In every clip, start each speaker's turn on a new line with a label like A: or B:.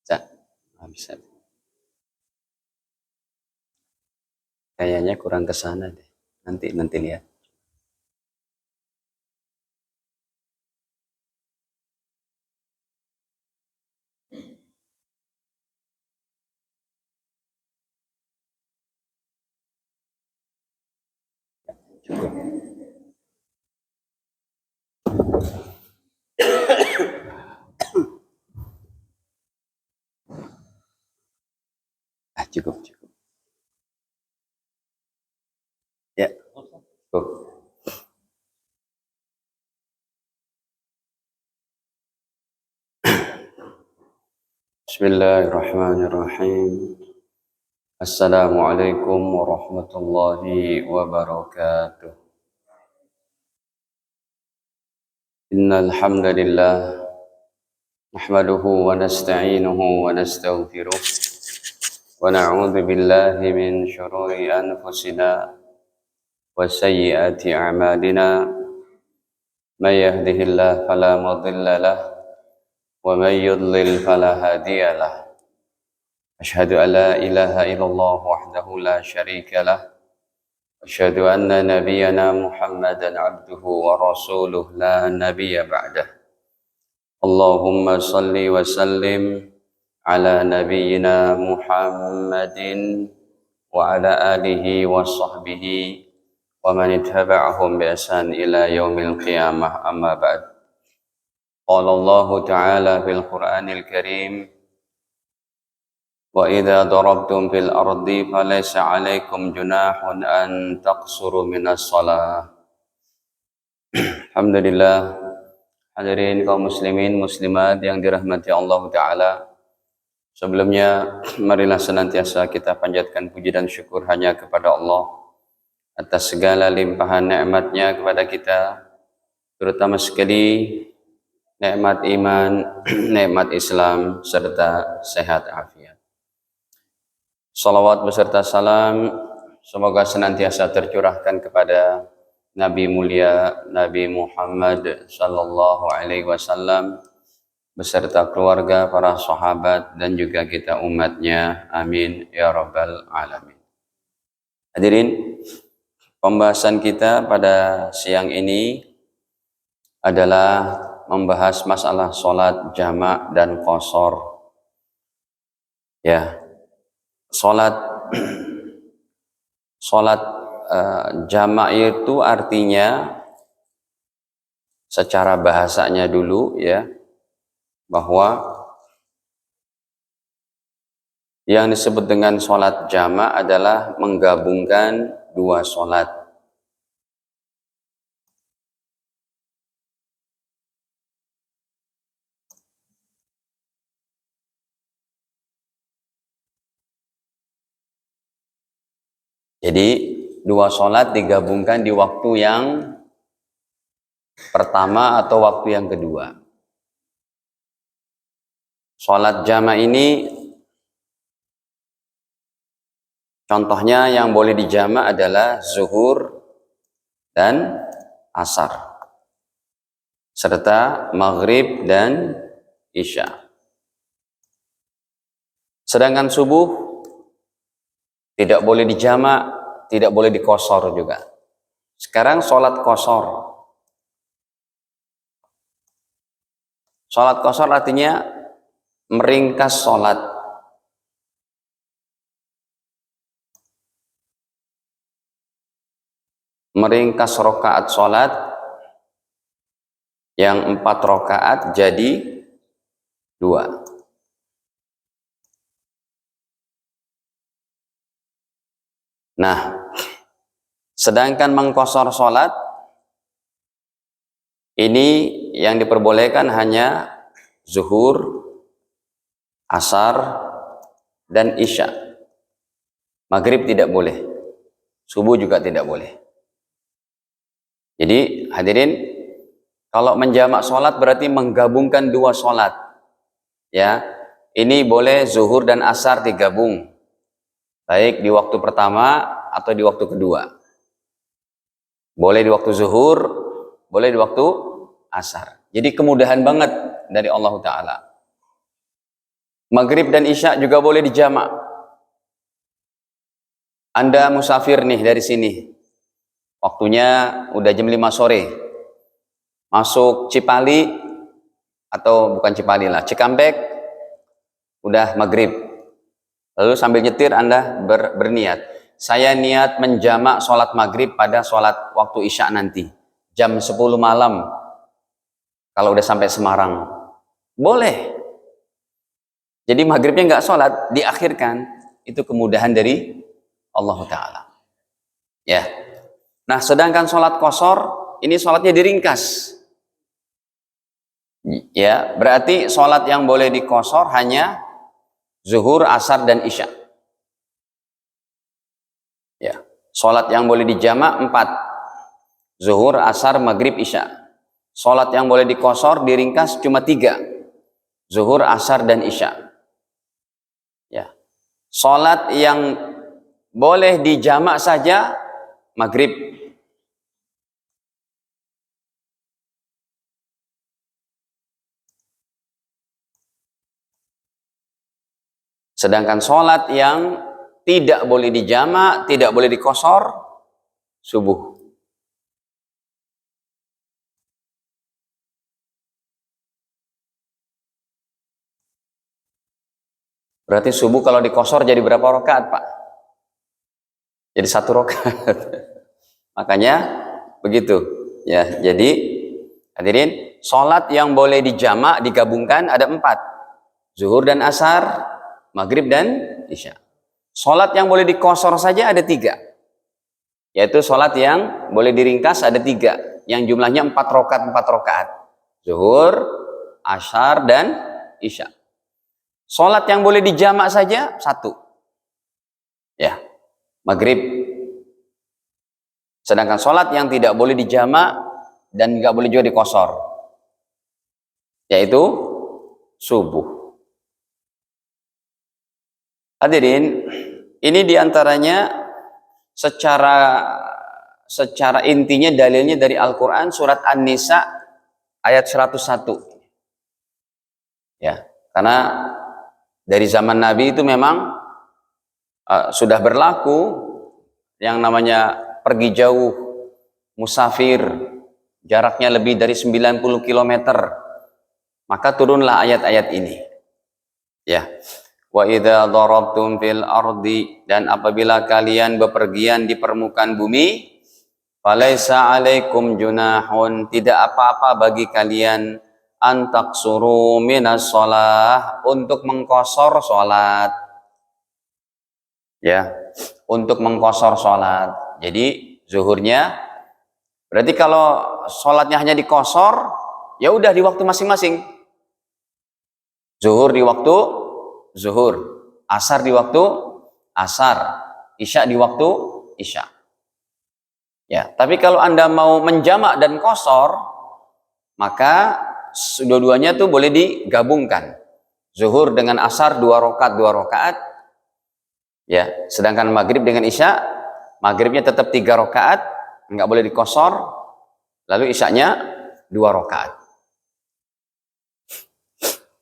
A: Bisa. Bisa. Kayaknya kurang ke sana deh. Nanti lihat. Cukup. Cukup. Ya, cukup. Bismillahirrahmanirrahim. Assalamualaikum warahmatullahi wabarakatuh. Innal hamdalillah nahmaduhu wa nasta'inuhu wa nastaghfiruh wa na'udzu billahi min shururi anfusina wa sayyiati a'malina. May yahdihillahu fala mudilla lahu wa may yudlil fala hadiya lahu. Asyhadu an la ilaha illallah wahdahu la syarika lahu. Asyhadu anna nabiyyana Muhammadan abduhu wa rasuluh la nabiyya ba'dah. Allahumma salli wa sallim ala nabiyyina Muhammadin wa ala alihi wa sahbihi wa man ittaba'ahum bi ihsan ila yaumil qiyamah, amma ba'd. Qala Allah ta'ala fil Qur'anil Karim: wa idza darabtum fil ardi falaysa 'alaikum junahun an taqsuru minas shalah. Alhamdulillah, hadirin kaum muslimin muslimat yang dirahmati Allah Ta'ala. Sebelumnya, marilah senantiasa kita panjatkan puji dan syukur hanya kepada Allah atas segala limpahan nikmat-Nya kepada kita, terutama sekali nikmat iman, nikmat Islam, serta sehat afiat. Salawat beserta salam semoga senantiasa tercurahkan kepada Nabi mulia Nabi Muhammad sallallahu alaihi wasallam beserta keluarga, para sahabat, dan juga kita umatnya. Amin ya rabbal alamin. Hadirin, pembahasan kita pada siang ini adalah membahas masalah sholat jamak dan qashar. Ya, sholat jamak itu artinya secara bahasanya dulu ya, bahwa yang disebut dengan sholat jamak adalah menggabungkan dua sholat. Jadi dua sholat digabungkan di waktu yang pertama atau waktu yang kedua. Sholat jamak ini contohnya yang boleh dijamak adalah zuhur dan asar, serta maghrib dan isya. Sedangkan subuh tidak boleh dijamak, tidak boleh diqashar juga. Sekarang sholat qashar. Sholat qashar artinya meringkas sholat. Meringkas rakaat sholat yang 4 rakaat jadi 2. Nah, sedangkan mengqashar sholat ini yang diperbolehkan hanya zuhur, asar, dan isya. Maghrib tidak boleh, subuh juga tidak boleh. Jadi hadirin, kalau menjamak sholat berarti menggabungkan dua sholat. Ya, ini boleh zuhur dan asar digabung, baik di waktu pertama atau di waktu kedua. Boleh di waktu zuhur, boleh di waktu asar. Jadi kemudahan banget dari Allah Ta'ala. Maghrib dan isya juga boleh dijamak. Anda musafir nih dari sini. Waktunya udah jam 5 sore. Masuk Cipali, atau bukan Cipali lah, Cikampek, udah maghrib. Lalu sambil nyetir Anda berniat. Saya niat menjamak sholat maghrib pada sholat waktu isya nanti. Jam 10 malam. Kalau udah sampai Semarang. Boleh. Jadi maghribnya nggak sholat, diakhirkan. Itu kemudahan dari Allah Ta'ala. Ya. Nah, sedangkan sholat qashar, ini sholatnya diringkas. Ya, berarti sholat yang boleh diqashar hanya zuhur, asar, dan isya. Ya. Sholat yang boleh dijamak 4. Zuhur, asar, maghrib, isya. Sholat yang boleh diqashar diringkas cuma 3. Zuhur, asar, dan isya. Ya. Sholat yang boleh dijamak saja maghrib. Sedangkan sholat yang tidak boleh dijamak, tidak boleh diqashar, subuh. Berarti subuh kalau diqashar jadi berapa rakaat, Pak? Jadi 1 rakaat. Makanya begitu. Ya, jadi hadirin, sholat yang boleh dijamak, digabungkan ada 4. Zuhur dan asar, maghrib dan isya. Sholat yang boleh diqashar saja ada 3. Yaitu sholat yang boleh diringkas ada 3. Yang jumlahnya 4 rakaat. Zuhur, asar, dan isya. Sholat yang boleh dijamak saja 1. Ya, maghrib. Sedangkan sholat yang tidak boleh dijamak dan nggak boleh juga diqashar, yaitu subuh. Hadirin, ini diantaranya secara intinya dalilnya dari Al-Quran surat An-Nisa ayat 101. Ya, karena dari zaman Nabi itu memang sudah berlaku yang namanya pergi jauh, musafir, jaraknya lebih dari 90 km. Maka turunlah ayat-ayat ini. Ya. Wa idza darabtum fil ardi, dan apabila kalian bepergian di permukaan bumi, falaisa alaikum junahun, tidak apa-apa bagi kalian antaqsuru minas shalah, untuk mengqashar salat. Ya, untuk mengqashar salat. Jadi zuhurnya, berarti kalau salatnya hanya diqashar, ya udah di waktu masing-masing. Zuhur di waktu zuhur, asar di waktu asar, isya di waktu isya. Ya, tapi kalau Anda mau menjamak dan qashar, maka dua-duanya tuh boleh digabungkan. Zuhur dengan asar 2 rakaat. Ya, sedangkan maghrib dengan isya, maghribnya tetap 3 rakaat, nggak boleh diqashar. Lalu isyanya 2 rakaat.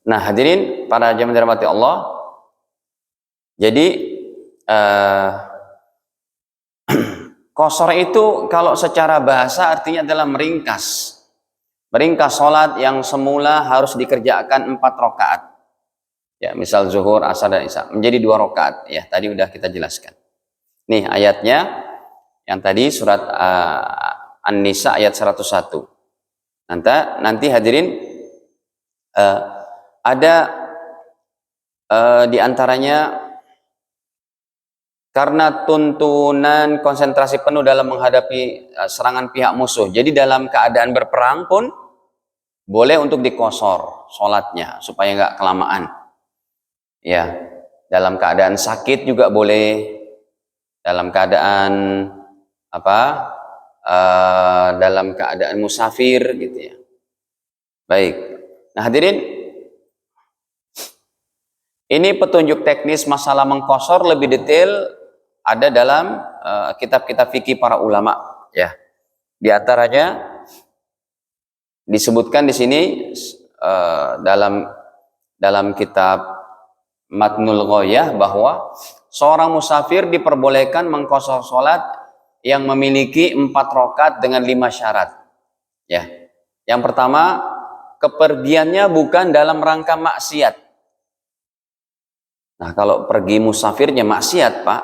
A: Nah, hadirin para jamaah dirahmati Allah. Jadi qashar itu kalau secara bahasa artinya adalah meringkas. Meringkas sholat yang semula harus dikerjakan 4 rakaat. Ya, misal zuhur, asar, dan isya menjadi 2 rakaat. Ya, tadi udah kita jelaskan. Nih ayatnya yang tadi surat An-Nisa ayat 101. Nanti hadirin ada diantaranya karena tuntunan konsentrasi penuh dalam menghadapi serangan pihak musuh. Jadi dalam keadaan berperang pun boleh untuk diqashar sholatnya supaya nggak kelamaan. Ya, dalam keadaan sakit juga boleh, dalam keadaan dalam keadaan musafir gitu ya. Baik. Nah, hadirin, ini petunjuk teknis masalah mengqashar lebih detail ada dalam kitab-kitab fikih para ulama ya. Di antaranya disebutkan di sini dalam kitab matnul ghoyah bahwa seorang musafir diperbolehkan mengqashar sholat yang memiliki 4 rakaat dengan 5 syarat. Ya. Yang pertama, kepergiannya bukan dalam rangka maksiat. Nah, kalau pergi musafirnya maksiat, Pak,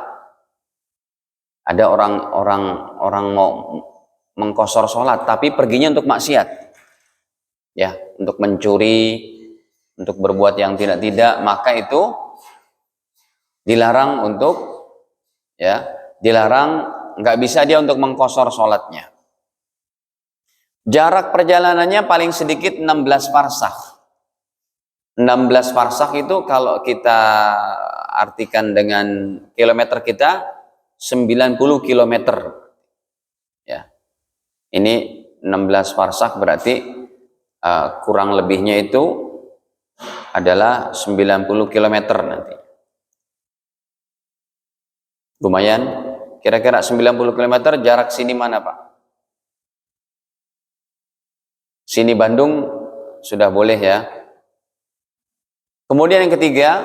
A: ada orang mau mengqashar sholat tapi perginya untuk maksiat. Ya, untuk mencuri, untuk berbuat yang tidak-tidak, maka itu dilarang untuk, ya, dilarang, nggak bisa dia untuk mengqashar sholatnya. Jarak perjalanannya paling sedikit 16 farsakh. 16 farsakh itu kalau kita artikan dengan kilometer kita 90 kilometer. Ya. Ini 16 farsakh berarti kurang lebihnya itu adalah 90 kilometer nanti. Lumayan. Kira-kira 90 kilometer jarak sini mana, Pak? Sini Bandung sudah boleh ya. Kemudian yang ketiga,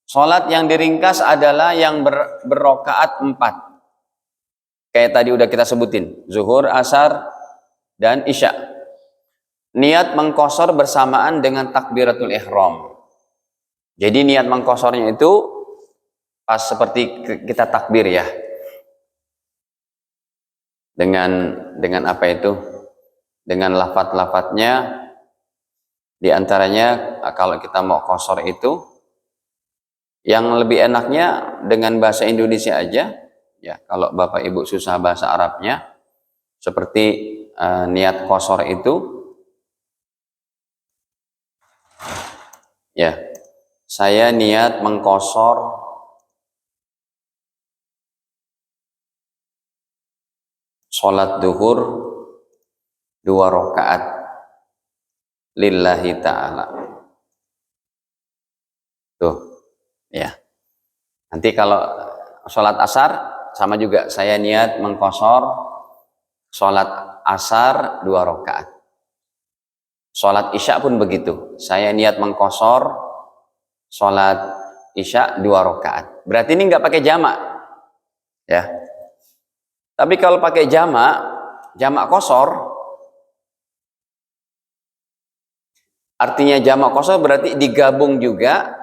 A: sholat yang diringkas adalah yang berrokaat 4. Kayak tadi udah kita sebutin, zuhur, asar, dan isya. Niat mengqashar bersamaan dengan takbiratul ihram. Jadi niat mengqasharnya itu pas seperti kita takbir ya. Dengan apa itu? Dengan lafaz-lafaznya, diantaranya kalau kita mau qashar itu yang lebih enaknya dengan bahasa Indonesia aja ya. Kalau Bapak Ibu susah bahasa Arabnya, seperti niat qashar itu ya, saya niat mengqashar sholat duhur 2 rakaat lillahi ta'ala. Tuh, ya. Nanti kalau sholat asar sama juga, saya niat mengqashar sholat asar 2 rakaat. Sholat isya pun begitu. Saya niat mengqashar sholat isya 2 rakaat. Berarti ini nggak pakai jamak, ya. Tapi kalau pakai jamak qashar, artinya jamak qashar berarti digabung juga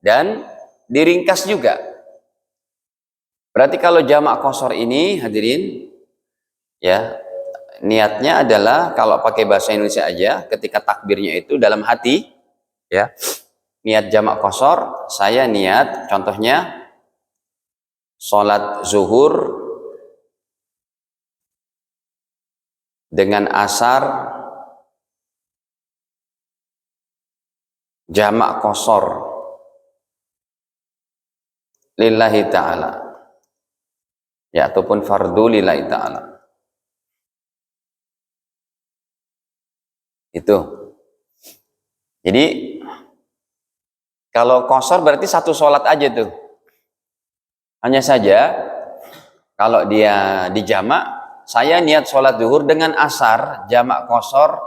A: dan diringkas juga. Berarti kalau jamak qashar ini, hadirin, ya, niatnya adalah kalau pakai bahasa Indonesia aja, ketika takbirnya itu dalam hati, ya. Niat jamak qashar, saya niat, contohnya sholat zuhur dengan asar jamak qashar lillahi ta'ala, ya, ataupun fardu lillahi ta'ala. Itu. Jadi kalau qashar berarti satu sholat aja tuh. Hanya saja kalau dia dijamak, saya niat sholat zuhur dengan asar jamak qashar.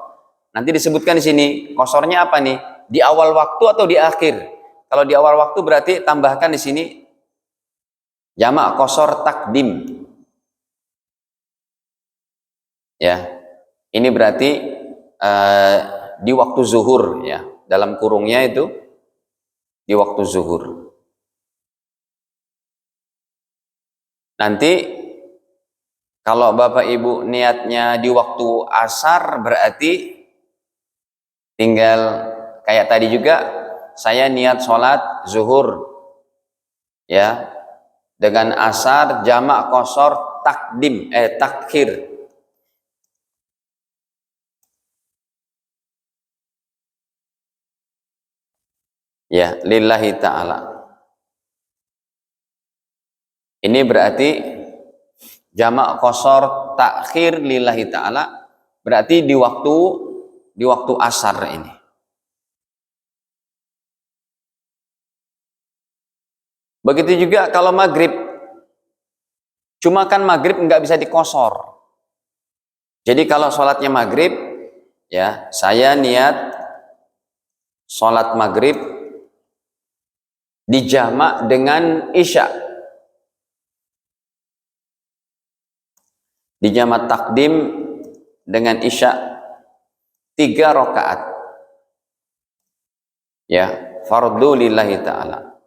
A: Nanti disebutkan di sini qasharnya apa nih? Di awal waktu atau di akhir? Kalau di awal waktu berarti tambahkan di sini jamak qashar takdim. Ya. Ini berarti di waktu zuhur ya. Dalam kurungnya itu di waktu zuhur. Nanti kalau Bapak Ibu niatnya di waktu asar berarti tinggal kayak tadi juga, saya niat sholat zuhur ya dengan asar jamak qashar takdim takhir. Ya, lillahi ta'ala. Ini berarti jamak qashar takhir lillahi ta'ala, berarti di waktu asar ini. Begitu juga kalau maghrib. Cuma kan maghrib nggak bisa diqashar. Jadi kalau sholatnya maghrib, ya, saya niat sholat maghrib dijamak dengan isya. Dijamak takdim dengan isya 3 rakaat. Ya, fardu lillahi ta'ala.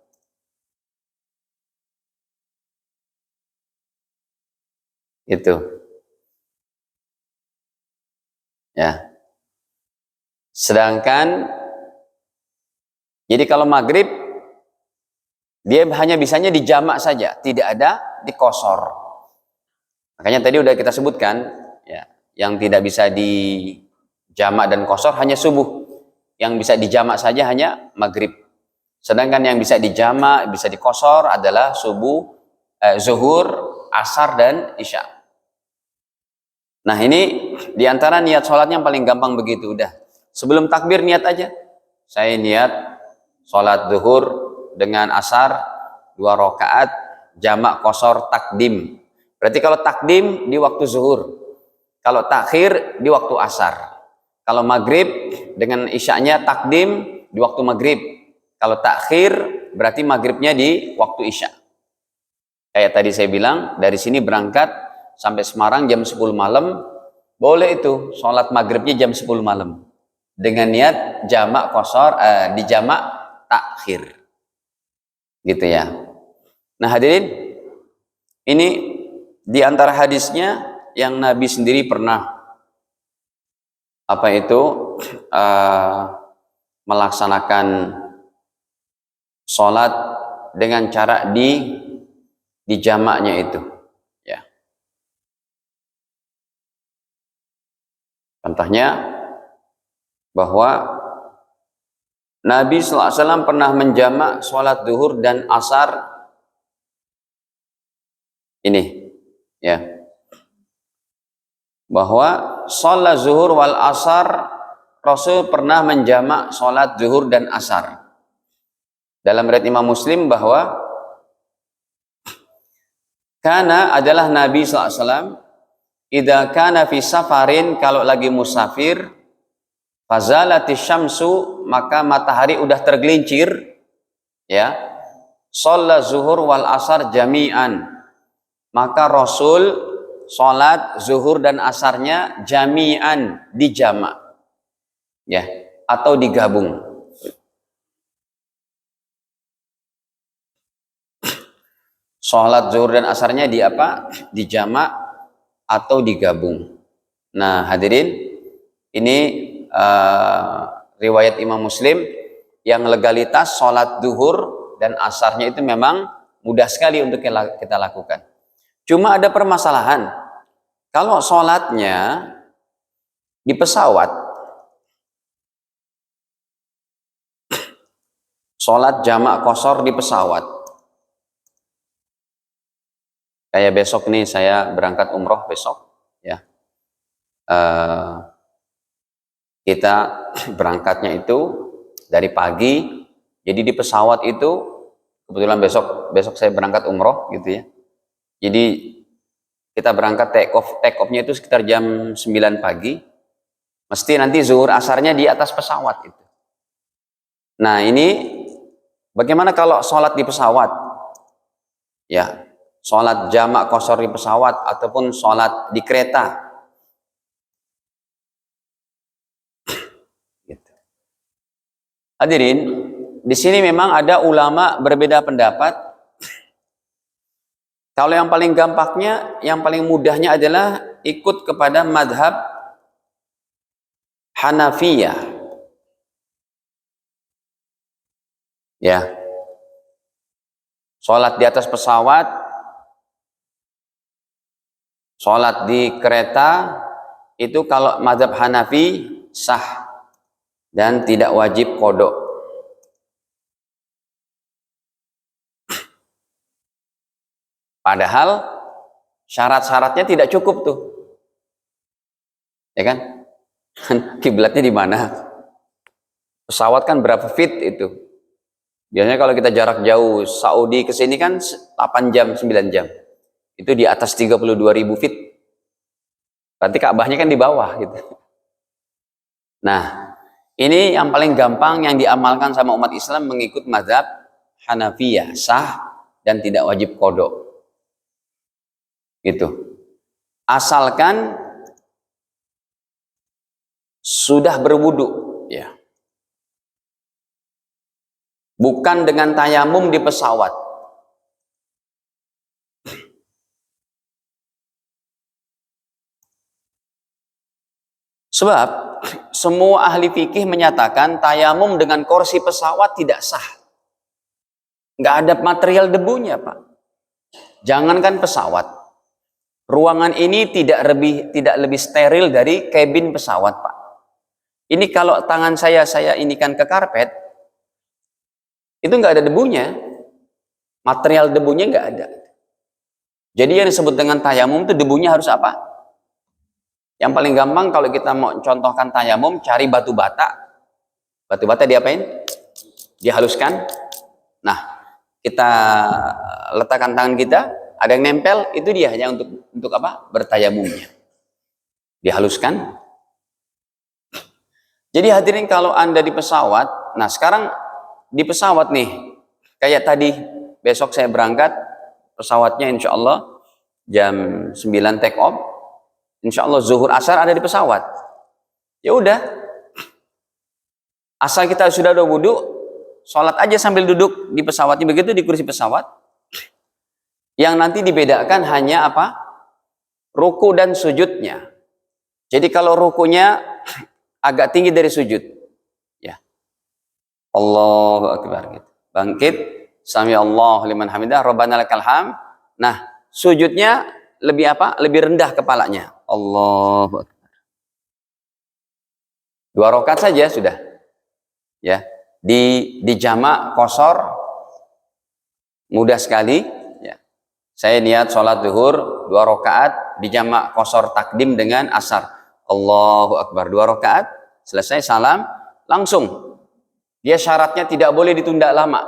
A: Itu. Ya. Sedangkan jadi kalau maghrib dia hanya bisanya dijamak saja, tidak ada dikosor. Makanya tadi udah kita sebutkan, ya, yang tidak bisa dijamak dan kosor hanya subuh. Yang bisa dijamak saja hanya maghrib. Sedangkan yang bisa dijamak, bisa dikosor adalah subuh, zuhur, asar dan isya. Nah ini diantara niat sholatnya yang paling gampang begitu, udah. Sebelum takbir niat aja. Saya niat sholat zuhur dengan asar 2 rakaat jamak kosor takdim. Berarti kalau takdim di waktu zuhur, kalau takhir di waktu asar. Kalau maghrib dengan isyanya takdim di waktu maghrib. Kalau takhir berarti maghribnya di waktu isya. Kayak tadi saya bilang, dari sini berangkat sampai Semarang jam 10 malam, boleh itu sholat maghribnya jam 10 malam dengan niat jamak kosor, dijamak takhir, gitu ya. Nah hadirin, ini di antara hadisnya yang Nabi sendiri pernah melaksanakan sholat dengan cara dijamaknya itu, ya. Contohnya bahwa Nabi SAW pernah menjamak sholat zuhur dan asar ini, ya, bahwa sholat zuhur wal asar Rasul pernah menjamak sholat zuhur dan asar. Dalam riwayat Imam Muslim bahwa karena adalah Nabi SAW idza kana fi safarin, kalau lagi musafir, fazalati syamsu, maka matahari udah tergelincir, ya, sholat zuhur wal asar jami'an, maka Rasul sholat zuhur dan asarnya jami'an, dijamak, ya, atau digabung. Sholat zuhur dan asarnya dijamak atau digabung. Nah hadirin, ini riwayat Imam Muslim yang legalitas sholat zuhur dan asarnya itu memang mudah sekali untuk kita lakukan. Cuma ada permasalahan, kalau sholatnya di pesawat, sholat jamak kosor di pesawat, kayak besok nih saya berangkat umroh besok, ya, kita berangkatnya itu dari pagi, jadi di pesawat itu kebetulan besok saya berangkat umroh gitu ya, jadi kita berangkat take off-nya itu sekitar jam 9 pagi, mesti nanti zuhur asarnya di atas pesawat itu. Nah ini bagaimana kalau sholat di pesawat, ya, sholat jamak kosor di pesawat ataupun sholat di kereta, gitu. Hadirin, di sini memang ada ulama berbeda pendapat. Kalau yang paling gampangnya, yang paling mudahnya adalah ikut kepada madhab Hanafiyah, ya, sholat di atas pesawat, sholat di kereta, itu kalau madhab Hanafi sah dan tidak wajib qodok. Padahal syarat-syaratnya tidak cukup tuh, ya kan? Kiblatnya di mana? Pesawat kan berapa feet itu? Biasanya kalau kita jarak jauh Saudi ke sini kan 8 jam, 9 jam. Itu di atas 32.000 feet. Berarti Ka'bahnya kan di bawah gitu. Nah, ini yang paling gampang yang diamalkan sama umat Islam mengikut mazhab Hanafiyah sah dan tidak wajib qada. Gitu. Asalkan sudah berwudu, ya. Bukan dengan tayamum di pesawat. Sebab semua ahli fikih menyatakan tayamum dengan kursi pesawat tidak sah. Nggak ada material debunya, Pak. Jangankan pesawat. Ruangan ini tidak lebih steril dari kabin pesawat, Pak. Ini kalau tangan saya inikan ke karpet, itu nggak ada debunya. Material debunya nggak ada. Jadi yang disebut dengan tayamum itu debunya harus apa? Yang paling gampang kalau kita mau contohkan tayamum, cari batu bata. Batu bata diapain? Dihaluskan. Nah, kita letakkan tangan kita, ada yang nempel, itu dia hanya untuk apa? Bertayamumnya. Dihaluskan. Jadi hadirin, kalau Anda di pesawat, nah sekarang di pesawat nih, kayak tadi, besok saya berangkat, pesawatnya insya Allah jam 9 take off. Insya Allah zuhur asar ada di pesawat. Ya udah, asal kita sudah ada wudhu, sholat aja sambil duduk di pesawatnya, begitu di kursi pesawat. Yang nanti dibedakan hanya apa? Ruku dan sujudnya. Jadi kalau rukunya agak tinggi dari sujud, ya. Allahu Akbar gitu. Bangkit, sami Allahu liman hamidah, Rabbana lakal hamd. Nah, sujudnya lebih apa? Lebih rendah kepalanya. Allahu Akbar. 2 rakaat saja sudah. Ya. Di jamak qashar mudah sekali, ya. Saya niat sholat zuhur 2 rakaat di jamak qashar takdim dengan asar. Allahu Akbar, 2 rakaat, selesai salam, langsung. Dia syaratnya tidak boleh ditunda lama.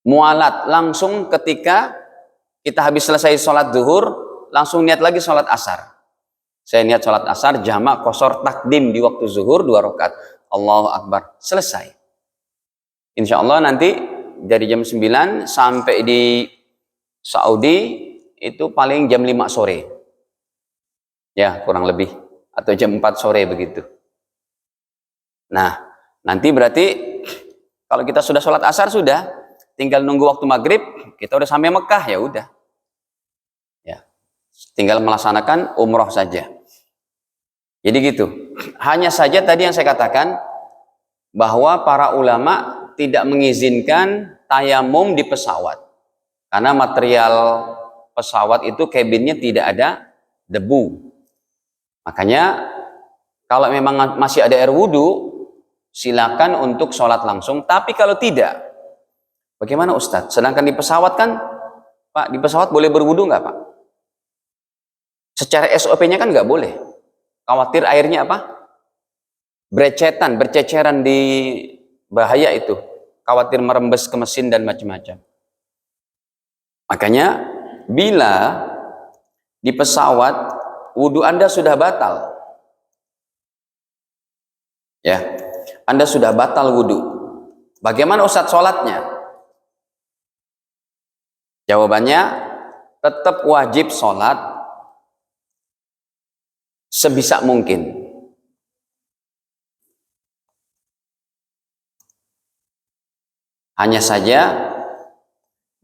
A: Mualat, langsung ketika kita habis selesai sholat zuhur, langsung niat lagi sholat asar. Saya niat sholat asar, jamak qashar takdim di waktu zuhur 2 rakaat. Allahu Akbar, selesai. Insya Allah nanti dari jam 9 sampai di Saudi itu paling jam 5 sore. Ya, kurang lebih. Atau jam 4 sore begitu. Nah, nanti berarti kalau kita sudah sholat asar sudah, tinggal nunggu waktu maghrib, kita udah sampai Mekah, ya udah. Ya, tinggal melaksanakan umroh saja. Jadi gitu. Hanya saja tadi yang saya katakan, bahwa para ulama tidak mengizinkan tayamum di pesawat. Karena material pesawat itu kabinnya tidak ada debu. Makanya kalau memang masih ada air wudhu, silakan untuk sholat langsung. Tapi kalau tidak, bagaimana Ustadz? Sedangkan di pesawat kan, Pak, di pesawat boleh berwudhu nggak, Pak? Secara SOP-nya kan nggak boleh. Khawatir airnya apa? Berceceran di bahaya itu. Khawatir merembes ke mesin dan macam-macam. Makanya, bila di pesawat wudhu Anda sudah batal, ya, Anda sudah batal wudhu, bagaimana Ustadz sholatnya? Jawabannya, tetap wajib sholat sebisa mungkin. Hanya saja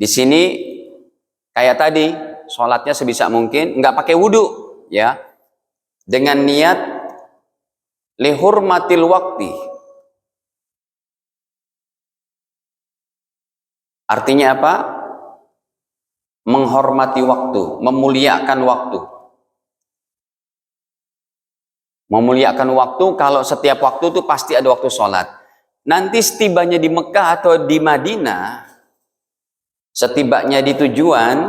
A: di sini kayak tadi, sholatnya sebisa mungkin nggak pakai wudhu, ya, dengan niat lihurmatil wakti. Artinya apa? Menghormati waktu, memuliakan waktu. Memuliakan waktu, kalau setiap waktu itu pasti ada waktu sholat. Nanti setibanya di Mekah atau di Madinah, setibanya di tujuan,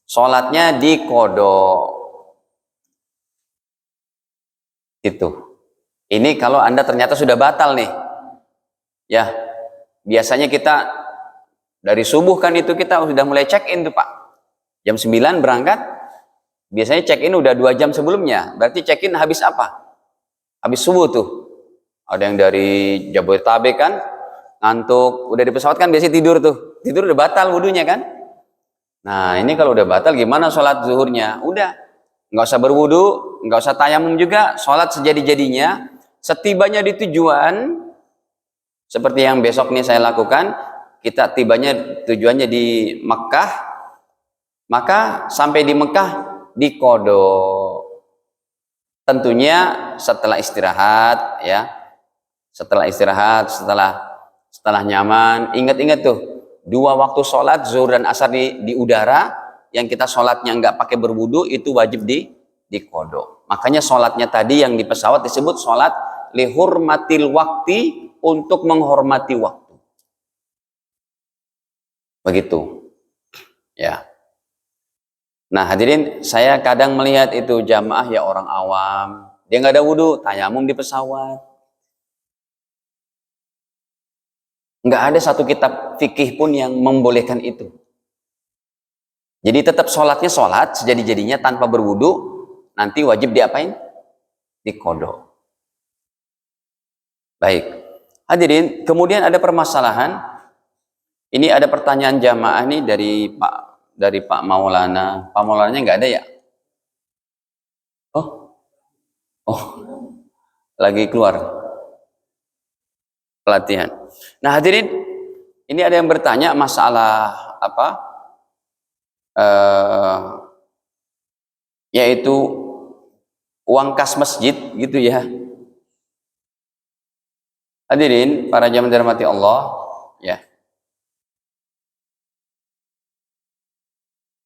A: sholatnya di qada. Itu. Ini kalau Anda ternyata sudah batal nih. Ya, biasanya kita dari subuh kan itu kita sudah mulai check-in tuh, Pak. Jam 9 berangkat, biasanya check-in udah 2 jam sebelumnya. Berarti check-in habis apa? Habis subuh tuh. Ada yang dari Jabodetabek kan, ngantuk, udah di pesawat kan biasa tidur tuh, tidur udah batal wudunya kan. Nah ini kalau udah batal gimana sholat zuhurnya? Udah, nggak usah berwudu, nggak usah tayamum juga, sholat sejadi-jadinya. Setibanya di tujuan, seperti yang besok nih saya lakukan, kita tibanya tujuannya di Mekah, maka sampai di Mekah dikodok. Tentunya setelah istirahat ya, setelah nyaman. Ingat-ingat tuh, 2 waktu sholat zuhur dan asar di udara, yang kita sholatnya nggak pakai berwudu itu wajib dikodok. Makanya sholatnya tadi yang di pesawat disebut sholat lihurmatil wakti, untuk menghormati waktu. Begitu ya. Nah hadirin, saya kadang melihat itu jamaah ya orang awam, dia nggak ada wudhu, tayamum di pesawat. Nggak ada satu kitab fikih pun yang membolehkan itu. Jadi tetap sholatnya sholat sejadi-jadinya tanpa berwudhu, nanti wajib diapain? Dikodok. Baik, hadirin, kemudian ada permasalahan. Ini ada pertanyaan jamaah nih dari Pak Maulana. Pak Maulananya nggak ada ya? Oh, lagi keluar pelatihan. Nah hadirin, ini ada yang bertanya masalah apa? Yaitu uang kas masjid gitu ya. Hadirin, para jamaah dirahmati Allah, ya.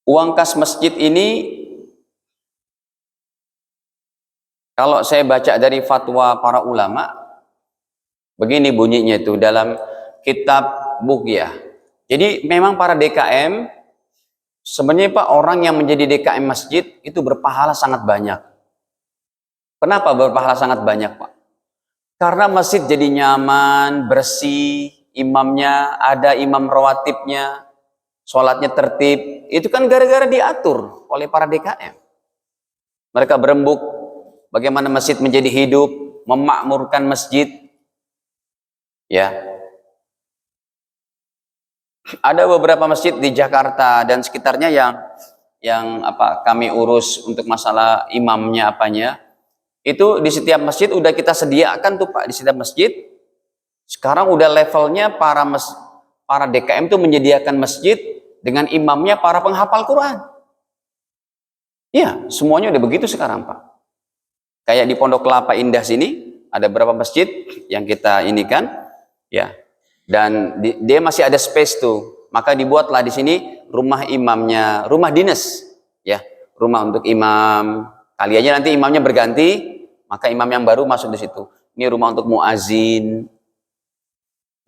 A: Uang kas masjid ini, kalau saya baca dari fatwa para ulama, begini bunyinya itu dalam kitab Bughiyah. Jadi memang para DKM, sebenarnya Pak, orang yang menjadi DKM masjid itu berpahala sangat banyak. Kenapa berpahala sangat banyak Pak? Karena masjid jadi nyaman, bersih, imamnya ada imam rawatibnya, sholatnya tertib. Itu kan gara-gara diatur oleh para DKM. Mereka berembuk bagaimana masjid menjadi hidup, memakmurkan masjid. Ya. Ada beberapa masjid di Jakarta dan sekitarnya yang kami urus untuk masalah imamnya apanya. Itu di setiap masjid udah kita sediakan tuh Pak, di setiap masjid. Sekarang udah levelnya para DKM tuh menyediakan masjid dengan imamnya para penghafal Quran. Iya, semuanya udah begitu sekarang Pak. Kayak di Pondok Kelapa Indah sini ada beberapa masjid yang kita ini kan, ya. Dan dia masih ada space tuh, maka dibuatlah di sini rumah imamnya, rumah dinas, ya, rumah untuk imam. Kali aja nanti imamnya berganti, maka imam yang baru masuk di situ. Ini rumah untuk muazin.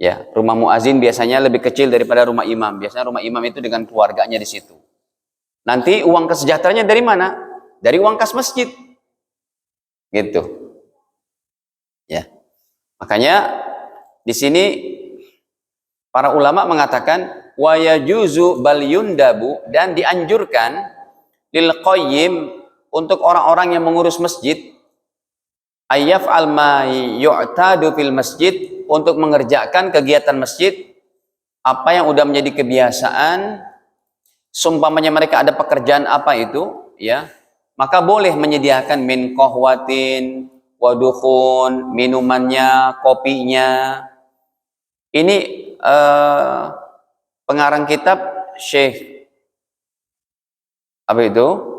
A: Ya, rumah muazin biasanya lebih kecil daripada rumah imam. Biasanya rumah imam itu dengan keluarganya di situ. Nanti uang kesejahteranya dari mana? Dari uang kas masjid. Gitu. Ya. Makanya di sini para ulama mengatakan wa yajuzu bal yundabu, dan dianjurkan lil qayyim, untuk orang-orang yang mengurus masjid, ayyaf al ma yu'tadu fil masjid, untuk mengerjakan kegiatan masjid apa yang udah menjadi kebiasaan. Sumpamanya mereka ada pekerjaan apa itu, ya, maka boleh menyediakan min qahwatin wadukhun, minumannya, kopinya. Ini pengarang kitab Syekh apa itu?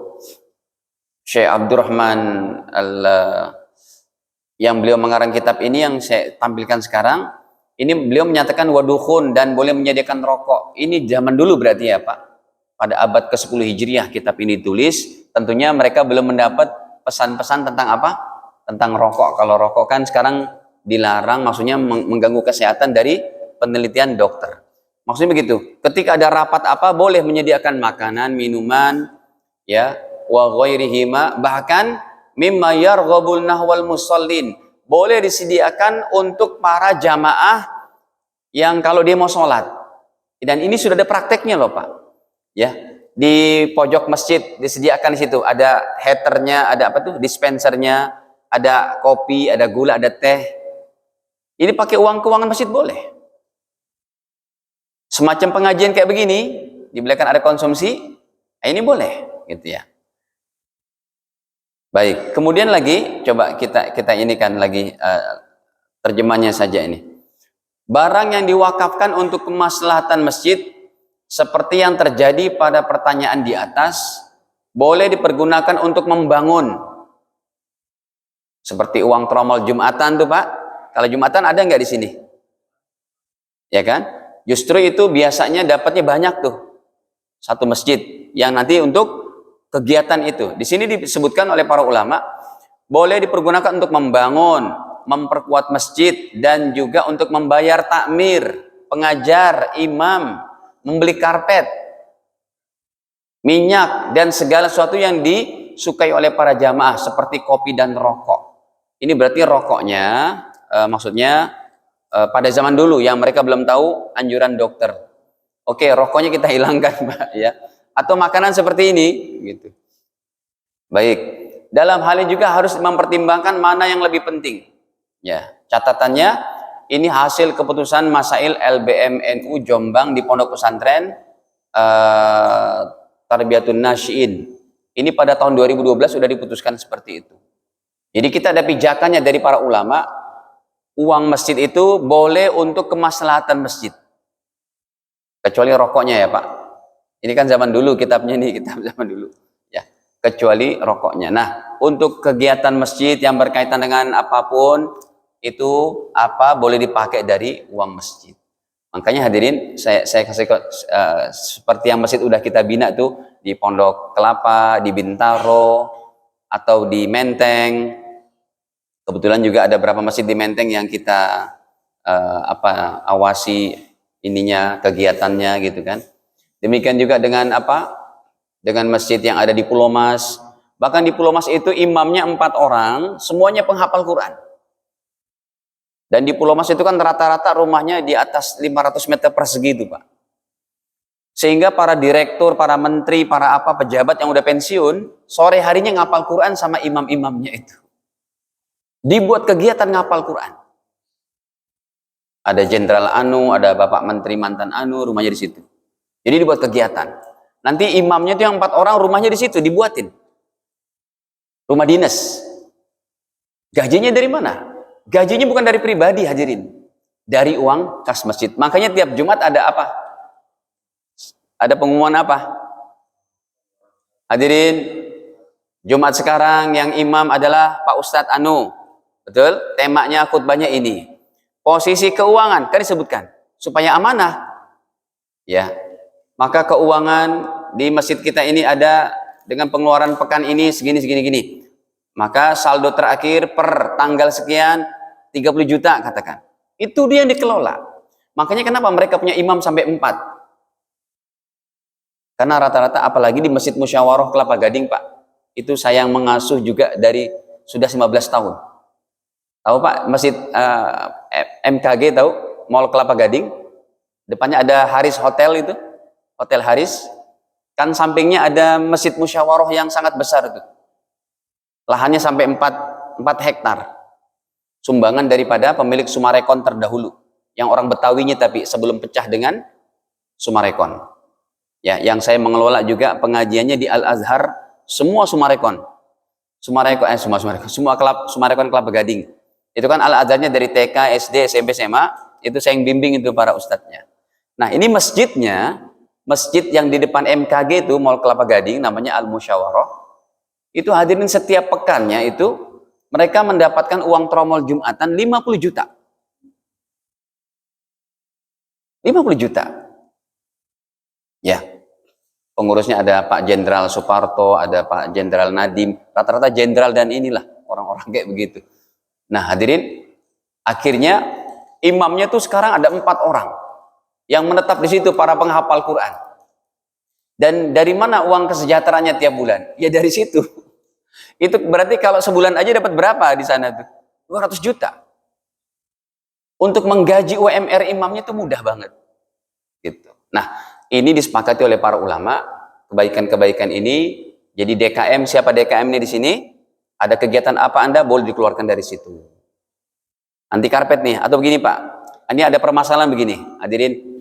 A: Syekh Abdurrahman yang beliau mengarang kitab ini yang saya tampilkan sekarang, ini beliau menyatakan wadukhun, dan boleh menyediakan rokok. Ini zaman dulu berarti ya Pak, pada abad ke-10 Hijriah kitab ini tulis. Tentunya mereka belum mendapat pesan-pesan tentang apa? Tentang rokok. Kalau rokok kan sekarang dilarang, maksudnya mengganggu kesehatan dari penelitian dokter. Maksudnya begitu. Ketika ada rapat apa, boleh menyediakan makanan, minuman, ya, wa ghairihima, bahkan mimma yarghabul nahwal musallin, boleh disediakan untuk para jamaah yang kalau dia mau sholat. Dan ini sudah ada prakteknya loh Pak. Ya, di pojok masjid disediakan di situ ada heaternya, ada apa tuh, dispensernya, ada kopi, ada gula, ada teh. Ini pakai uang keuangan masjid boleh. semacam pengajian kayak begini, di belakang ada konsumsi, ini boleh, gitu ya. Baik, kemudian lagi coba kita ini kan lagi terjemahnya saja ini. Barang yang diwakafkan untuk kemaslahatan masjid seperti yang terjadi pada pertanyaan di atas boleh dipergunakan untuk membangun. Seperti uang tromol Jumatan tuh Pak. Kalau Jumatan ada nggak di sini? Ya kan? Justru itu biasanya dapatnya banyak tuh. Satu masjid yang nanti untuk kegiatan itu. Di sini disebutkan oleh para ulama boleh dipergunakan untuk membangun, memperkuat masjid dan juga untuk membayar takmir, pengajar, imam, membeli karpet, minyak dan segala sesuatu yang disukai oleh para jamaah seperti kopi dan rokok. Ini berarti rokoknya maksudnya pada zaman dulu yang mereka belum tahu anjuran dokter. Oke, rokoknya kita hilangkan, Pak, ya. Atau makanan seperti ini, gitu. Baik. Dalam hal ini juga harus mempertimbangkan mana yang lebih penting. Ya, catatannya ini hasil keputusan Masail LBM NU Jombang di Pondok Pesantren Tarbiyatun Nasyiin. Ini pada tahun 2012 sudah diputuskan seperti itu. Jadi kita ada pijakannya dari para ulama, uang masjid itu boleh untuk kemaslahatan masjid. Kecuali rokoknya ya Pak. Ini kan zaman dulu kitabnya nih, kitab zaman dulu. Ya, kecuali rokoknya. Nah, untuk kegiatan masjid yang berkaitan dengan apapun itu boleh dipakai dari uang masjid. Makanya hadirin, saya kasih seperti yang masjid udah kita bina tuh di Pondok Kelapa, di Bintaro atau di Menteng. Kebetulan juga ada beberapa masjid di Menteng yang kita awasi ininya, kegiatannya gitu kan. Demikian juga dengan dengan masjid yang ada di Pulau Mas. Bahkan di Pulau Mas itu imamnya 4 orang, semuanya penghafal Quran. Dan di Pulau Mas itu kan rata-rata rumahnya di atas 500 meter persegi itu Pak. Sehingga para direktur, para menteri, para pejabat yang udah pensiun, sore harinya ngapal Quran sama imam-imamnya itu. Dibuat kegiatan ngapal Quran. Ada Jenderal Anu, ada Bapak Menteri mantan Anu, rumahnya di situ. Jadi dibuat kegiatan. Nanti imamnya itu yang 4 orang, rumahnya di situ dibuatin. Rumah dinas. Gajinya dari mana? Gajinya bukan dari pribadi hadirin. Dari uang kas masjid. Makanya tiap Jumat ada apa? Ada pengumuman apa? Hadirin, Jumat sekarang yang imam adalah Pak Ustadz Anu. Betul? Temanya khutbahnya ini. Posisi keuangan kan disebutkan supaya amanah. Ya. Maka keuangan di masjid kita ini ada dengan pengeluaran pekan ini segini. Maka saldo terakhir per tanggal sekian 30 juta katakan. Itu dia yang dikelola. Makanya kenapa mereka punya imam sampai 4? Karena rata-rata apalagi di Masjid Musyawarah Kelapa Gading Pak. Itu saya yang mengasuh juga dari sudah 15 tahun. Tahu Pak, Masjid MKG tahu? Mall Kelapa Gading. Depannya ada Haris Hotel itu. Hotel Haris. Kan sampingnya ada Masjid Musyawarah yang sangat besar itu. Lahannya sampai 4 hektar. Sumbangan daripada pemilik Sumarekon terdahulu. Yang orang Betawinya tapi sebelum pecah dengan Sumarekon. Ya, yang saya mengelola juga pengajiannya di Al-Azhar. Semua Sumarekon. Semua Sumarekon Kelapa Gading. Itu kan Al-Azharnya dari TK, SD, SMP, SMA. Itu saya yang bimbing itu para ustadznya. Nah ini masjidnya. Masjid yang di depan MKG itu, Mall Kelapa Gading, namanya Al-Musyawarah. Itu hadirin setiap pekannya itu, mereka mendapatkan uang tromol Jumatan 50 juta. 50 juta. Ya. Pengurusnya ada Pak Jenderal Suparto, ada Pak Jenderal Nadim. Rata-rata jenderal dan inilah, orang-orang kayak begitu. Nah hadirin, akhirnya imamnya tuh sekarang ada 4 orang. Yang menetap di situ para penghafal Quran. Dan dari mana uang kesejahteraannya tiap bulan? Ya dari situ. Itu berarti kalau sebulan aja dapat berapa di sana tuh? 200 juta. Untuk menggaji UMR imamnya itu mudah banget. Gitu. Nah, ini disepakati oleh para ulama, kebaikan-kebaikan ini. Jadi DKM, siapa DKM ini di sini? Ada kegiatan apa Anda boleh dikeluarkan dari situ. Anti karpet nih, atau begini Pak. Ini ada permasalahan begini, hadirin.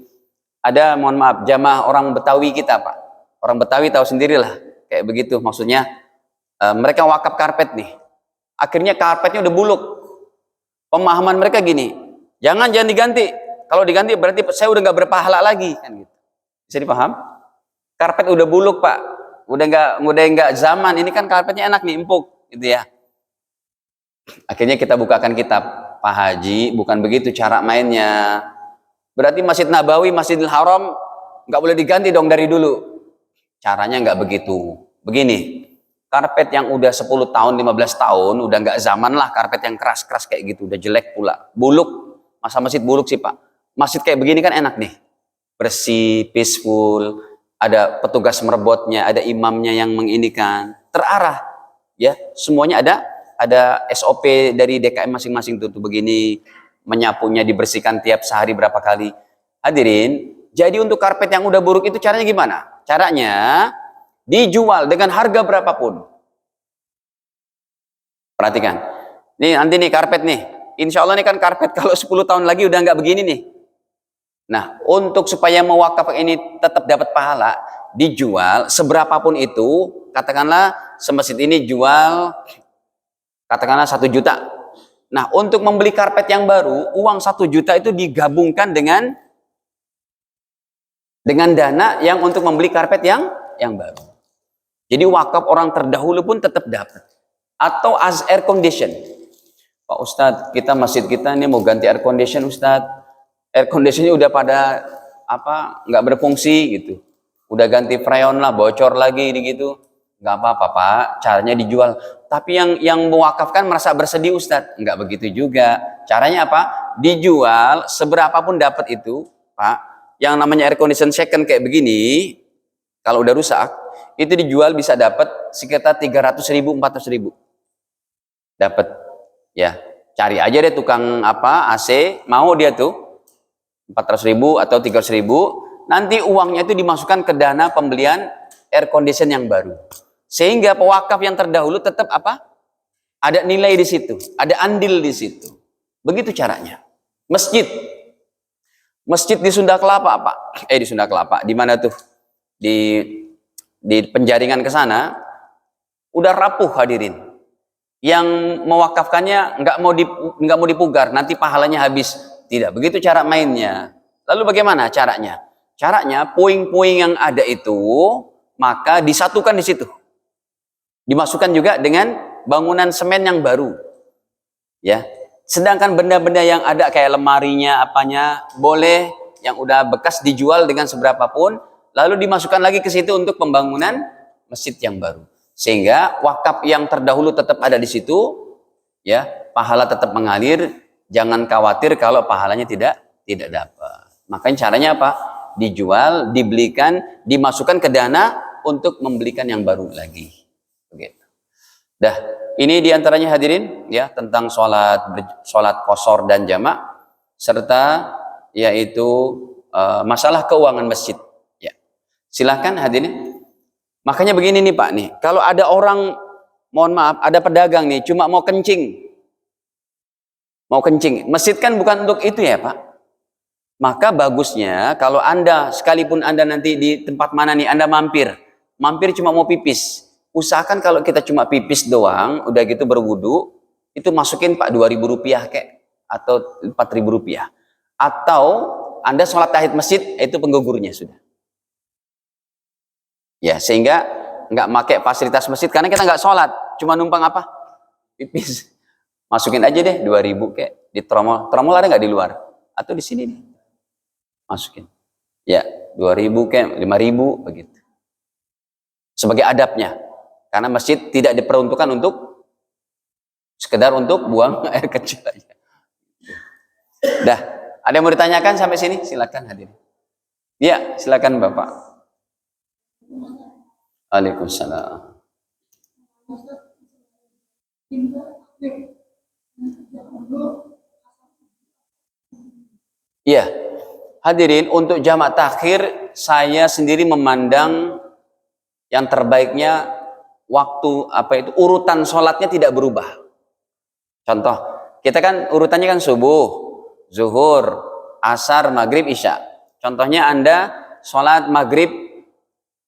A: ada, mohon maaf, jamaah orang Betawi kita, Pak. Orang Betawi tahu sendirilah, kayak begitu. Maksudnya mereka wakaf karpet nih. Akhirnya karpetnya udah buluk. Pemahaman mereka gini, jangan diganti. Kalau diganti berarti saya udah nggak berpahala lagi, kan gitu. Bisa dipaham? Karpet udah buluk, Pak. Udah nggak zaman. Ini kan karpetnya enak nih, empuk, gitu ya. Akhirnya kita bukakan kitab, Pak Haji, bukan begitu cara mainnya. Berarti Masjid Nabawi, Masjidil Haram nggak boleh diganti dong dari dulu. Caranya nggak begitu. Begini, karpet yang udah 10 tahun, 15 tahun, udah nggak zaman lah karpet yang keras-keras kayak gitu, udah jelek pula. Buluk, masa masjid buluk sih Pak? Masjid kayak begini kan enak nih. Bersih, peaceful, ada petugas merebotnya, ada imamnya yang menginikan, terarah. Ya, semuanya ada SOP dari DKM masing-masing tuh begini. Menyapunya dibersihkan tiap sehari berapa kali. Hadirin, jadi untuk karpet yang udah buruk itu caranya gimana? Caranya dijual dengan harga berapapun. Perhatikan. Nih nanti nih karpet nih. Insya Allah nih kan karpet kalau 10 tahun lagi udah nggak begini nih. Nah, untuk supaya mewakaf ini tetap dapat pahala, dijual seberapapun itu, katakanlah semasjid ini jual katakanlah 1 juta. Nah, untuk membeli karpet yang baru, uang 1 juta itu digabungkan dengan dana yang untuk membeli karpet yang baru. Jadi wakaf orang terdahulu pun tetap dapat. Atau as air condition. Pak Ustadz, masjid kita ini mau ganti air condition, Ustadz. Air conditionnya udah pada nggak berfungsi gitu. Udah ganti freon lah, bocor lagi gitu. Nggak apa-apa Pak, caranya dijual. Tapi yang mewakafkan merasa bersedih Ustadz. Nggak begitu juga. Caranya apa? Dijual seberapapun dapat itu, Pak. Yang namanya air condition second kayak begini, kalau udah rusak, itu dijual bisa dapat sekitar 300.000, 400.000. Dapat. Ya, cari aja deh tukang AC, mau dia tuh 400.000 atau 300.000. Nanti uangnya itu dimasukkan ke dana pembelian air condition yang baru. Sehingga pewakaf yang terdahulu tetap ada nilai di situ, ada andil di situ. Begitu caranya. Masjid di Sunda Kelapa di Sunda Kelapa, di mana tuh? Di Penjaringan ke sana udah rapuh hadirin. Yang mewakafkannya nggak mau dipugar, nanti pahalanya habis. Tidak, begitu cara mainnya. Lalu bagaimana caranya? Caranya puing-puing yang ada itu maka disatukan di situ. Dimasukkan juga dengan bangunan semen yang baru. Ya. Sedangkan benda-benda yang ada kayak lemarinya, boleh yang udah bekas dijual dengan seberapapun, lalu dimasukkan lagi ke situ untuk pembangunan masjid yang baru. Sehingga wakaf yang terdahulu tetap ada di situ, ya, pahala tetap mengalir, jangan khawatir kalau pahalanya tidak dapat. Makanya caranya apa? Dijual, dibelikan, dimasukkan ke dana untuk membelikan yang baru lagi. Begitu. Dah, ini diantaranya hadirin ya tentang sholat qashar dan jamak serta yaitu masalah keuangan masjid. Ya, silahkan hadirin. Makanya begini nih Pak nih, kalau ada orang, mohon maaf, ada pedagang nih cuma mau kencing, masjid kan bukan untuk itu ya Pak. Maka bagusnya kalau Anda sekalipun Anda nanti di tempat mana nih Anda mampir cuma mau pipis. Usahakan kalau kita cuma pipis doang, udah gitu berwudu, itu masukin Pak 2.000 rupiah kek, atau 4.000 rupiah. Atau Anda sholat tahiyat masjid, itu penggugurnya sudah. Ya, sehingga nggak pakai fasilitas masjid, karena kita nggak sholat, cuma numpang pipis. Masukin aja deh 2.000 kek, di tromol. Tromol ada nggak di luar? Atau di sini nih? Masukin. Ya, 2.000 kek, 5.000, begitu. Sebagai adabnya. Karena masjid tidak diperuntukkan untuk sekedar untuk buang air kecil aja. Dah, ada yang mau ditanyakan sampai sini? Silakan hadirin. Ya, silakan Bapak. Waalaikumsalam. Iya, hadirin, untuk jamak takhir saya sendiri memandang yang terbaiknya waktu urutan sholatnya tidak berubah. Contoh, kita kan urutannya kan subuh, zuhur, asar, maghrib, isya. Contohnya Anda sholat maghrib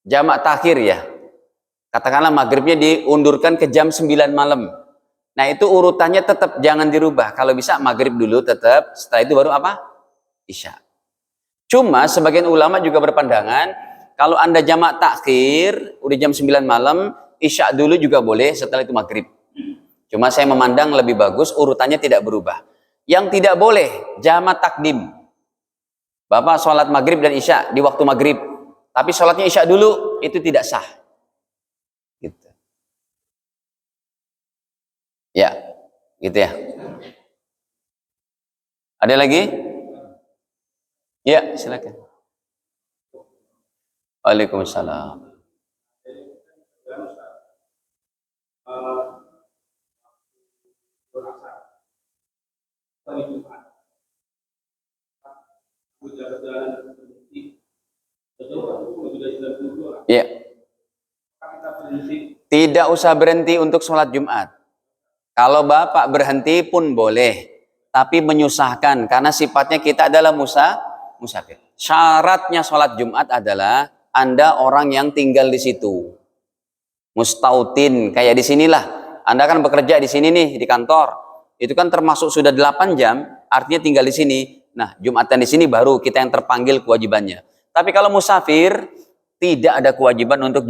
A: jamak takhir ya. Katakanlah maghribnya diundurkan ke jam 9 malam. Nah itu urutannya tetap jangan dirubah. Kalau bisa maghrib dulu tetap, setelah itu baru apa? Isya. Cuma sebagian ulama juga berpandangan, kalau Anda jamak takhir, udah jam 9 malam, isya dulu juga boleh, setelah itu maghrib. Cuma saya memandang lebih bagus, urutannya tidak berubah. Yang tidak boleh, jamak takdim. Bapak sholat maghrib dan isya di waktu maghrib, tapi sholatnya isya dulu, itu tidak sah. Gitu. Ya, gitu ya. Ada lagi? Ya, silakan. Waalaikumsalam. Ya. Tidak usah berhenti untuk sholat Jumat. Kalau Bapak berhenti pun boleh, tapi menyusahkan karena sifatnya kita adalah musafir. Syaratnya sholat Jumat adalah Anda orang yang tinggal di situ. Mustautin, kayak di sinilah. Anda kan bekerja di sini nih, di kantor. Itu kan termasuk sudah 8 jam, artinya tinggal di sini. Nah, Jumatan di sini baru kita yang terpanggil kewajibannya. Tapi kalau musafir, tidak ada kewajiban untuk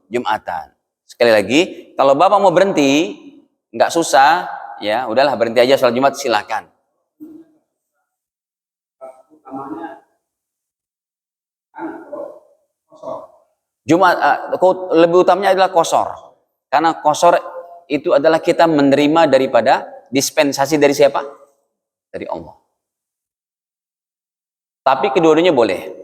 A: Jumatan. Sekali lagi, kalau Bapak mau berhenti, nggak susah, ya udahlah berhenti aja sholat Jumat, silakan. Jumat lebih utamanya adalah qashar. Karena qashar itu adalah kita menerima daripada dispensasi dari siapa? Dari Allah. Tapi kedua-duanya boleh.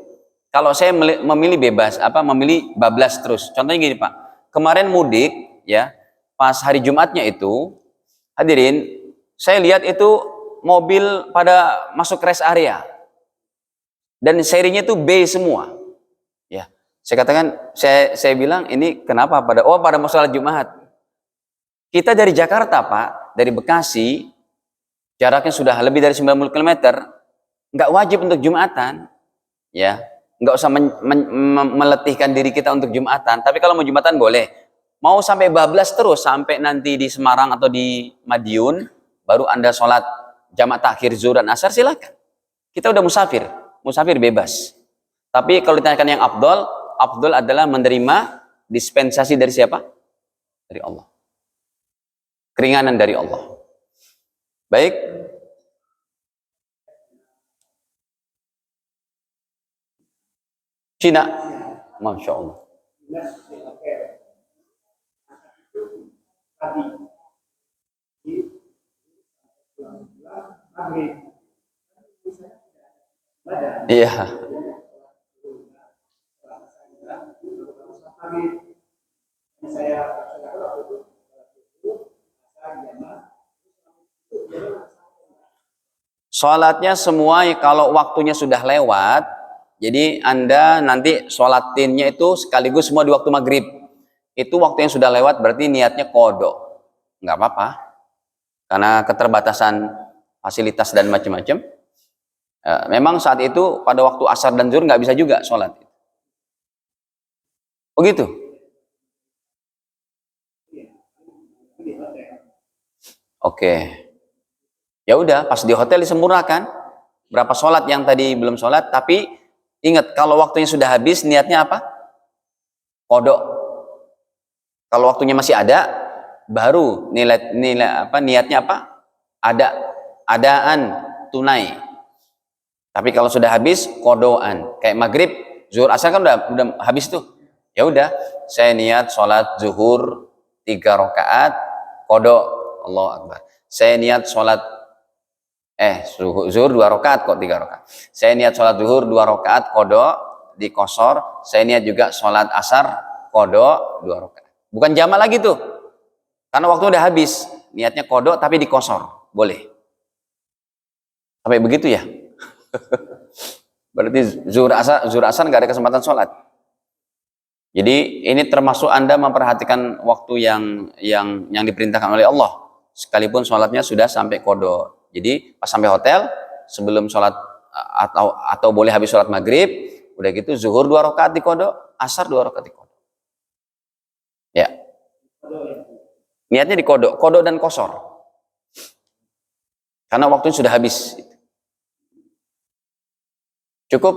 A: Kalau saya memilih bebas, memilih bablas terus. Contohnya gini Pak, kemarin mudik, ya, pas hari Jumatnya itu, hadirin, saya lihat itu mobil pada masuk rest area, dan serinya itu B semua, ya. Saya katakan, saya bilang ini kenapa pada mau sholat Jumat. Kita dari Jakarta Pak, dari Bekasi, jaraknya sudah lebih dari 90 km, nggak wajib untuk Jumatan, ya. Nggak usah meletihkan diri kita untuk Jumatan. Tapi kalau mau Jumatan boleh. Mau sampai bablas terus, sampai nanti di Semarang atau di Madiun, baru Anda sholat jamak takhir zuhur dan asar, silakan. Kita udah musafir bebas. Tapi kalau ditanyakan yang afdol adalah menerima dispensasi dari siapa? Dari Allah. Keringanan dari Allah. Baik. Cina, Masya Allah. Iya. Sholatnya semua kalau waktunya sudah lewat, jadi Anda nanti sholatinnya itu sekaligus semua di waktu maghrib. Itu waktu yang sudah lewat berarti niatnya qadha. Nggak apa-apa. Karena keterbatasan fasilitas dan macam-macam. Memang saat itu pada waktu asar dan zuhur nggak bisa juga sholat. Oh gitu? Oke. Ya udah, pas di hotel disempurnakan. Berapa sholat yang tadi belum sholat, tapi ingat kalau waktunya sudah habis, niatnya apa? Qadha. Kalau waktunya masih ada, baru niatnya apa? Adaan tunai. Tapi kalau sudah habis, qadhaan. Kayak maghrib, zuhur, asar kan udah habis tuh. Ya udah, saya niat sholat zuhur 3 rakaat, qadha, Allahu Akbar. Saya niat sholat zuhur 2 rakaat kok 3 rakaat. Saya niat sholat zuhur 2 rakaat qadha di qashar. Saya niat juga sholat asar qadha 2 rakaat. Bukan jamak lagi tuh. Karena waktu udah habis. Niatnya qadha tapi di qashar. Boleh. Sampai begitu ya? Berarti zuhur asar nggak ada kesempatan sholat. Jadi ini termasuk Anda memperhatikan waktu yang diperintahkan oleh Allah. Sekalipun sholatnya sudah sampai qadha. Jadi pas sampai hotel, sebelum sholat atau boleh habis sholat maghrib, udah gitu zuhur 2 rakaat dikodok, asar 2 rakaat dikodok. Ya. Niatnya dikodok, kodok dan kosor. Karena waktunya sudah habis. Cukup.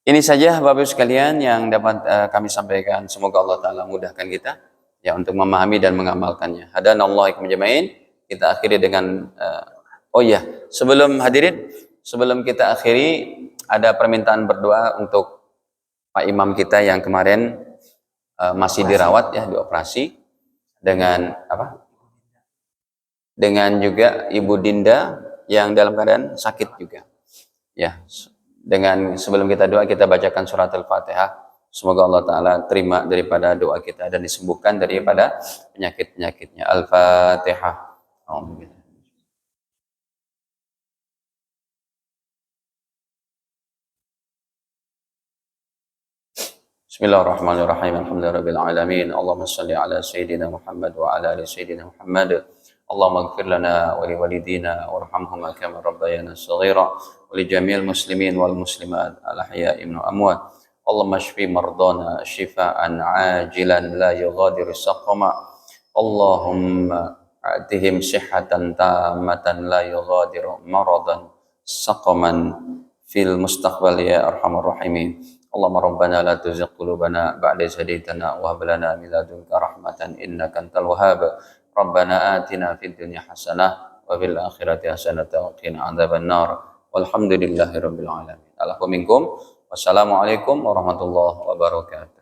A: Ini saja Bapak Ibu sekalian yang dapat kami sampaikan. Semoga Allah Ta'ala mudahkan kita ya untuk memahami dan mengamalkannya. Hadanallahu ikum jamain. Kita akhiri dengan oh iya, sebelum kita akhiri ada permintaan berdoa untuk Pak Imam kita yang kemarin masih dirawat ya, dioperasi dengan apa? Dengan juga Ibu Dinda yang dalam keadaan sakit juga. Ya. Dengan sebelum kita doa, kita bacakan surat Al-Fatihah. Semoga Allah Ta'ala terima daripada doa kita dan disembuhkan daripada penyakit-penyakitnya. Al-Fatihah. Bismillahirrahmanirrahim. Alhamdulillahirabbil alamin. Allahumma shalli ala sayyidina Muhammad wa ala ali sayyidina Muhammad. Allahumma ighfir lana wa li walidina warhamhuma kama rabbayana shaghira wa li jami'il muslimin wal muslimat al ahya'i wal amwat. Allahumma shfi mardana shifaan ajilan la yughadiru saqama. Allahumma atihim sihhatan tammatan la yughadiru maradan saqaman fil mustaqbal ya arhamar rahimin. Allahumma rabbana la tuzigh qulubana ba'da idh hadaytana wa hab lana min ladunka rahmatan innaka antal wahhab. Rabbana atina fid dunya hasanah wa fil akhirati hasanah wa qina adzabannar. Walhamdulillahirabbil alamin. Alaikum minkum. Wassalamualaikum warahmatullahi wabarakatuh.